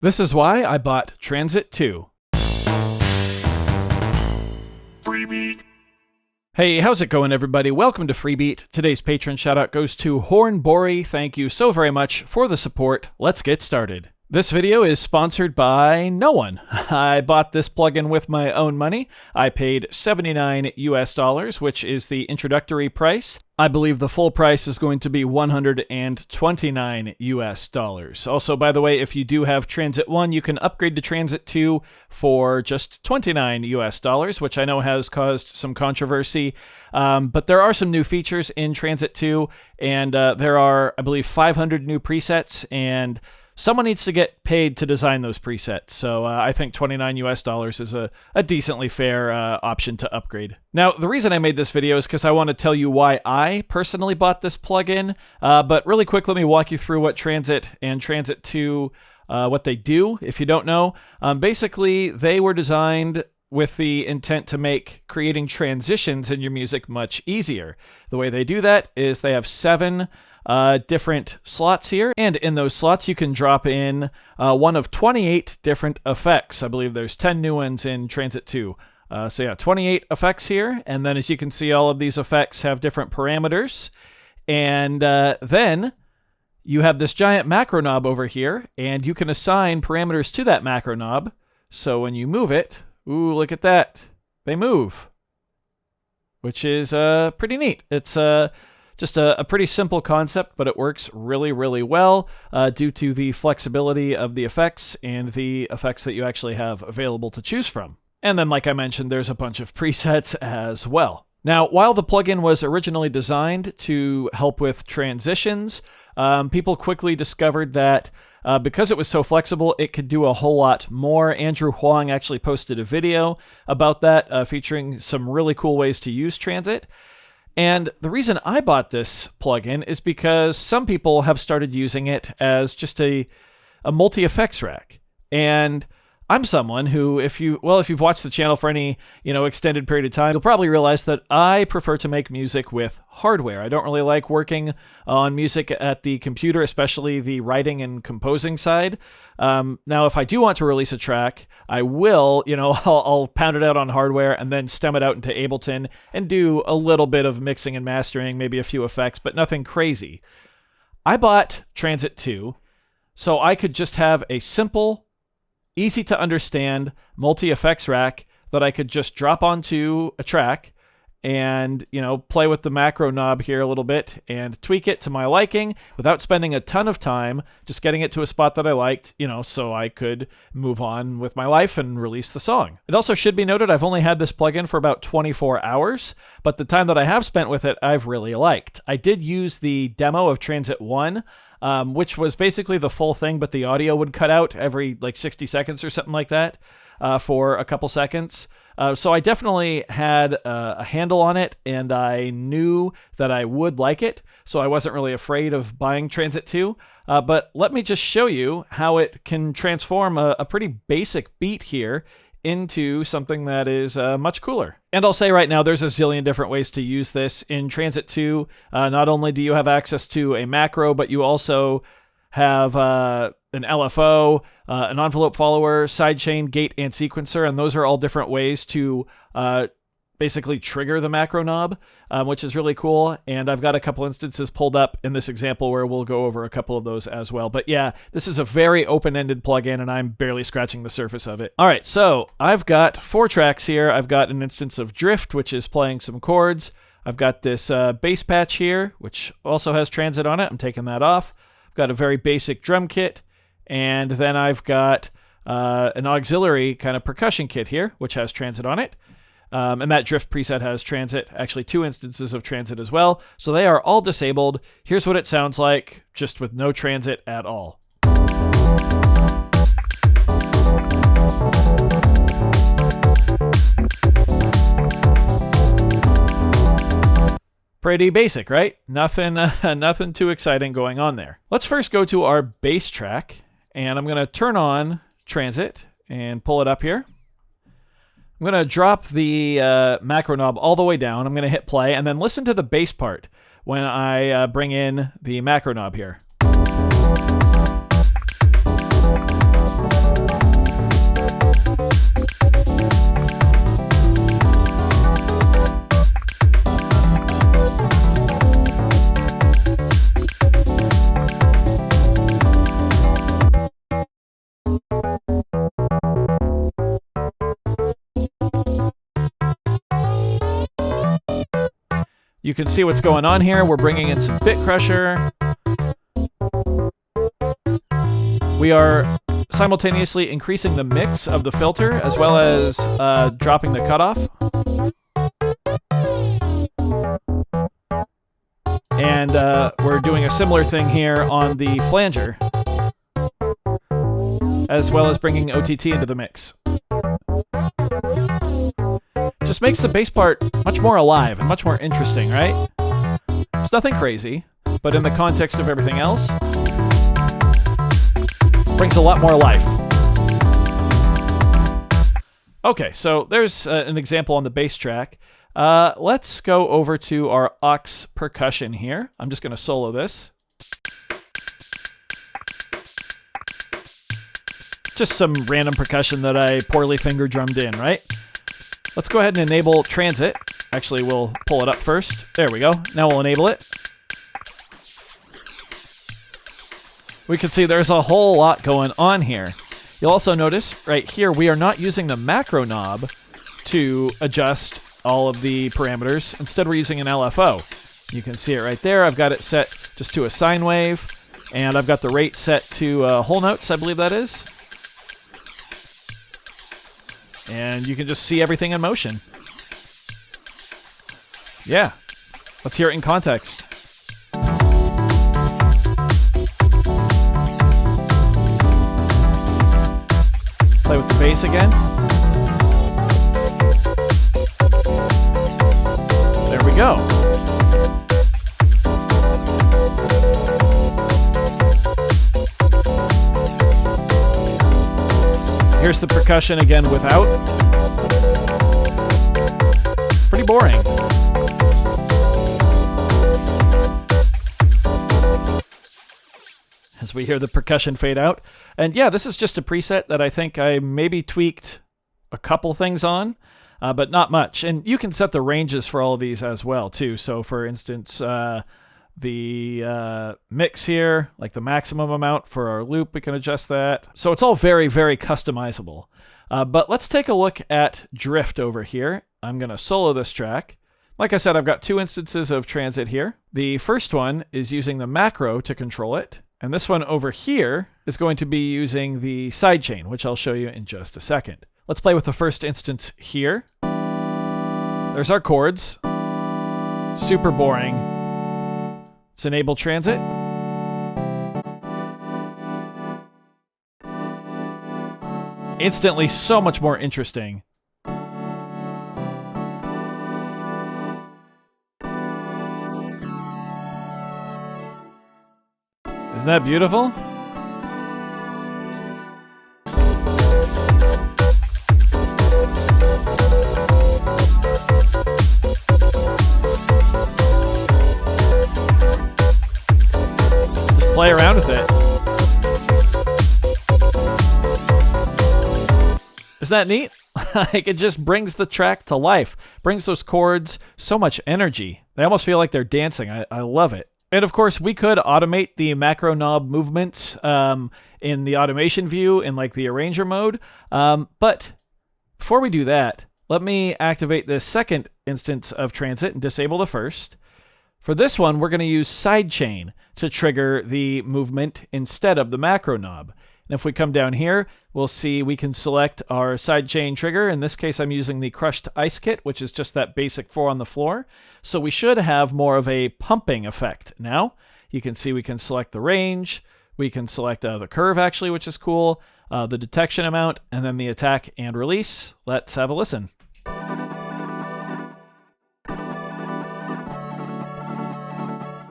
This is why I bought Transit 2. Freebie. Hey, how's it going, everybody? Welcome to Freebeat. Today's patron shoutout goes to Horn Bori. Thank you so very much for the support. Let's get started. This video is sponsored by no one. I bought this plugin with my own money. I paid $79 US, which is the introductory price. I believe the full price is going to be $129 US. Also, by the way, if you do have Transit 1, you can upgrade to Transit 2 for just $29 US, which I know has caused some controversy. But there are some new features in Transit 2, and there are, I believe, 500 new presets, and someone needs to get paid to design those presets, so I think $29 US is a decently fair option to upgrade. Now, the reason I made this video is because I want to tell you why I personally bought this plugin, but really quick, let me walk you through what Transit and Transit 2, what they do, if you don't know. Basically, they were designed with the intent to make creating transitions in your music much easier. The way they do that is they have 7 different slots here, and in those slots you can drop in one of 28 different effects. I believe there's 10 new ones in Transit 2. So yeah, 28 effects here, and then as you can see, all of these effects have different parameters, and then you have this giant macro knob over here, and you can assign parameters to that macro knob. So when you move it, ooh, look at that, they move, which is pretty neat. It's just a pretty simple concept, but it works really, really well due to the flexibility of the effects and the effects that you actually have available to choose from. And then, like I mentioned, there's a bunch of presets as well. Now, while the plugin was originally designed to help with transitions, people quickly discovered that because it was so flexible, it could do a whole lot more. Andrew Huang actually posted a video about that, featuring some really cool ways to use Transit. And the reason I bought this plugin is because some people have started using it as just a multi-effects rack. And I'm someone who, if you've watched the channel for any, extended period of time, you'll probably realize that I prefer to make music with hardware. I don't really like working on music at the computer, especially the writing and composing side. Now, if I do want to release a track, I will, I'll pound it out on hardware and then stem it out into Ableton and do a little bit of mixing and mastering, maybe a few effects, but nothing crazy. I bought Transit 2 so I could just have a simple, easy to understand multi-effects rack that I could just drop onto a track and, play with the macro knob here a little bit and tweak it to my liking without spending a ton of time, just getting it to a spot that I liked, so I could move on with my life and release the song. It also should be noted I've only had this plugin for about 24 hours, but the time that I have spent with it, I've really liked. I did use the demo of Transit 1, which was basically the full thing, but the audio would cut out every 60 seconds or something like that for a couple seconds. So I definitely had a handle on it, and I knew that I would like it, so I wasn't really afraid of buying Transit 2. But let me just show you how it can transform a pretty basic beat here into something that is much cooler. And I'll say right now, there's a zillion different ways to use this. In Transit 2, not only do you have access to a macro, but you also have an LFO, an envelope follower, sidechain, gate, and sequencer, and those are all different ways to basically trigger the macro knob, which is really cool. And I've got a couple instances pulled up in this example where we'll go over a couple of those as well. But yeah, this is a very open-ended plugin, and I'm barely scratching the surface of it. All right, so I've got 4 tracks here. I've got an instance of Drift, which is playing some chords. I've got this bass patch here, which also has Transit on it. I'm taking that off. I've got a very basic drum kit, and then I've got an auxiliary kind of percussion kit here, which has Transit on it. And that Drift preset has Transit, actually 2 instances of Transit as well. So they are all disabled. Here's what it sounds like, just with no Transit at all. Pretty basic, right? Nothing too exciting going on there. Let's first go to our bass track, and I'm going to turn on Transit and pull it up here. I'm going to drop the macro knob all the way down. I'm going to hit play, and then listen to the bass part when I bring in the macro knob here. You can see what's going on here. We're bringing in some bit crusher. We are simultaneously increasing the mix of the filter as well as dropping the cutoff. And we're doing a similar thing here on the flanger, as well as bringing OTT into the mix. Just makes the bass part much more alive and much more interesting, right? It's nothing crazy, but in the context of everything else, brings a lot more life. Okay, so there's an example on the bass track. Let's go over to our aux percussion here. I'm just going to solo this. Just some random percussion that I poorly finger drummed in, right? Let's go ahead and enable transit. Actually, we'll pull it up first. There we go. Now we'll enable it. We can see there's a whole lot going on here. You'll also notice right here, we are not using the macro knob to adjust all of the parameters. Instead, we're using an LFO. You can see it right there. I've got it set just to a sine wave, and I've got the rate set to whole notes, I believe that is. And you can just see everything in motion. Yeah. Let's hear it in context. Play with the bass again. There we go. Here's the percussion again without. Pretty boring. As we hear the percussion fade out. And yeah, this is just a preset that I think I maybe tweaked a couple things on, but not much. And you can set the ranges for all of these as well, too. So for instance, the mix here, like the maximum amount for our loop, we can adjust that. So it's all very, very customizable. But let's take a look at drift over here. I'm going to solo this track. Like I said, I've got two instances of transit here. The first one is using the macro to control it. And this one over here is going to be using the sidechain, which I'll show you in just a second. Let's play with the first instance here. There's our chords. Super boring. Let's enable transit. Instantly so much more interesting. Isn't that beautiful? Just play around with it. Isn't that neat? Like, it just brings the track to life. Brings those chords so much energy. They almost feel like they're dancing. I love it. And of course, we could automate the macro knob movements in the automation view in like the arranger mode. But before we do that, let me activate this second instance of transit and disable the first. For this one, we're going to use Sidechain to trigger the movement instead of the macro knob. And if we come down here, we'll see we can select our sidechain trigger. In this case, I'm using the crushed ice kit, which is just that basic 4 on the floor. So we should have more of a pumping effect. Now, you can see we can select the range. We can select the curve, actually, which is cool. The detection amount, and then the attack and release. Let's have a listen.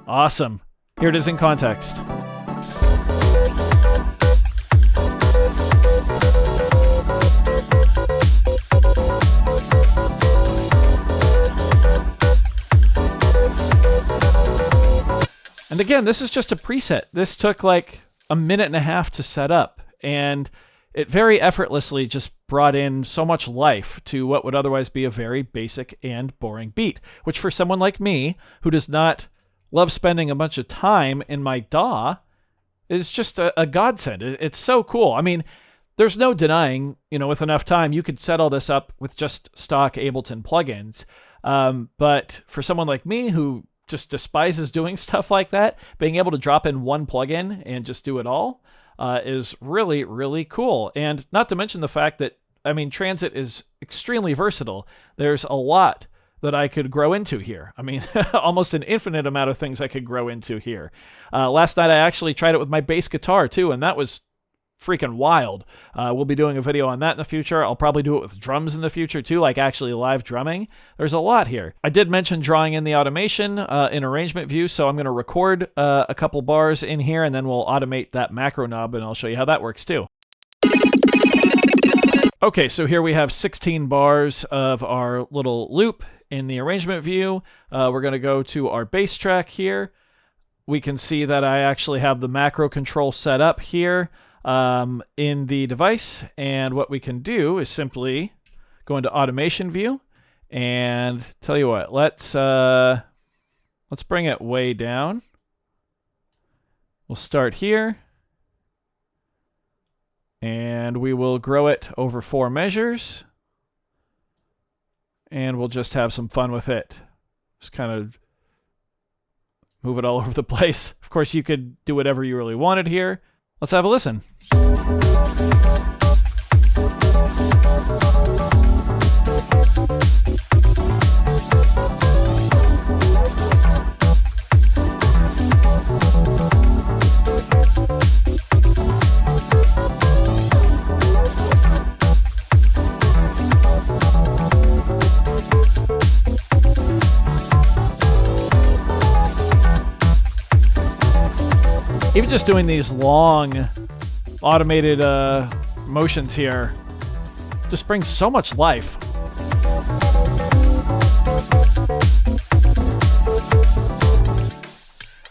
Awesome. Here it is in context. And again, this is just a preset. This took like a minute and a half to set up, and it very effortlessly just brought in so much life to what would otherwise be a very basic and boring beat, which for someone like me, who does not love spending a bunch of time in my DAW, is just a godsend. It's so cool. I mean, there's no denying, with enough time, you could set all this up with just stock Ableton plugins. But for someone like me who just despises doing stuff like that, being able to drop in one plugin and just do it all is really, really cool. And not to mention the fact that, I mean, Transit is extremely versatile. There's a lot that I could grow into here. I mean, almost an infinite amount of things I could grow into here. Last night I actually tried it with my bass guitar too, and that was freaking wild. We'll be doing a video on that in the future. I'll probably do it with drums in the future too, like actually live drumming. There's a lot here. I did mention drawing in the automation in arrangement view, so I'm going to record a couple bars in here, and then we'll automate that macro knob, and I'll show you how that works too. Okay, so here we have 16 bars of our little loop in the arrangement view. We're going to go to our bass track here. We can see that I actually have the macro control set up here in the device, and what we can do is simply go into automation view, and tell you what, let's bring it way down. We'll start here, and we will grow it over 4 measures, and we'll just have some fun with it. Just kind of move it all over the place. Of course, you could do whatever you really wanted here. Let's have a listen. Even just doing these long automated motions here just brings so much life.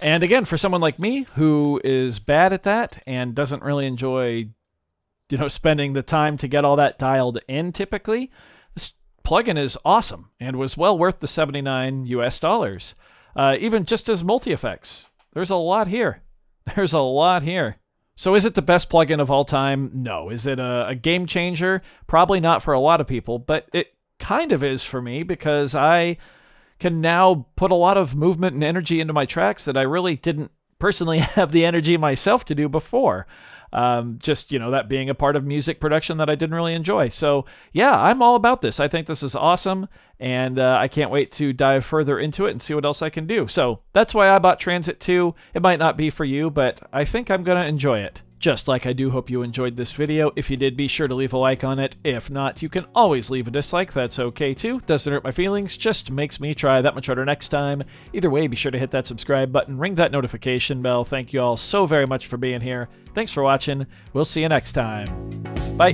And again, for someone like me who is bad at that and doesn't really enjoy, you know, spending the time to get all that dialed in typically, this plugin is awesome and was well worth the $79 US. Even just as multi-effects. There's a lot here. There's a lot here. So is it the best plugin of all time? No. Is it a game changer? Probably not for a lot of people, but it kind of is for me because I can now put a lot of movement and energy into my tracks that I really didn't personally have the energy myself to do before. Just, you know, that being a part of music production that I didn't really enjoy. So yeah, I'm all about this. I think this is awesome, and I can't wait to dive further into it and see what else I can do. So that's why I bought Transit 2. It might not be for you, but I think I'm going to enjoy it. Just like I do hope you enjoyed this video. If you did, be sure to leave a like on it. If not, you can always leave a dislike. That's okay too. Doesn't hurt my feelings, just makes me try that much harder next time. Either way, be sure to hit that subscribe button, ring that notification bell. Thank you all so very much for being here. Thanks for watching. We'll see you next time. Bye.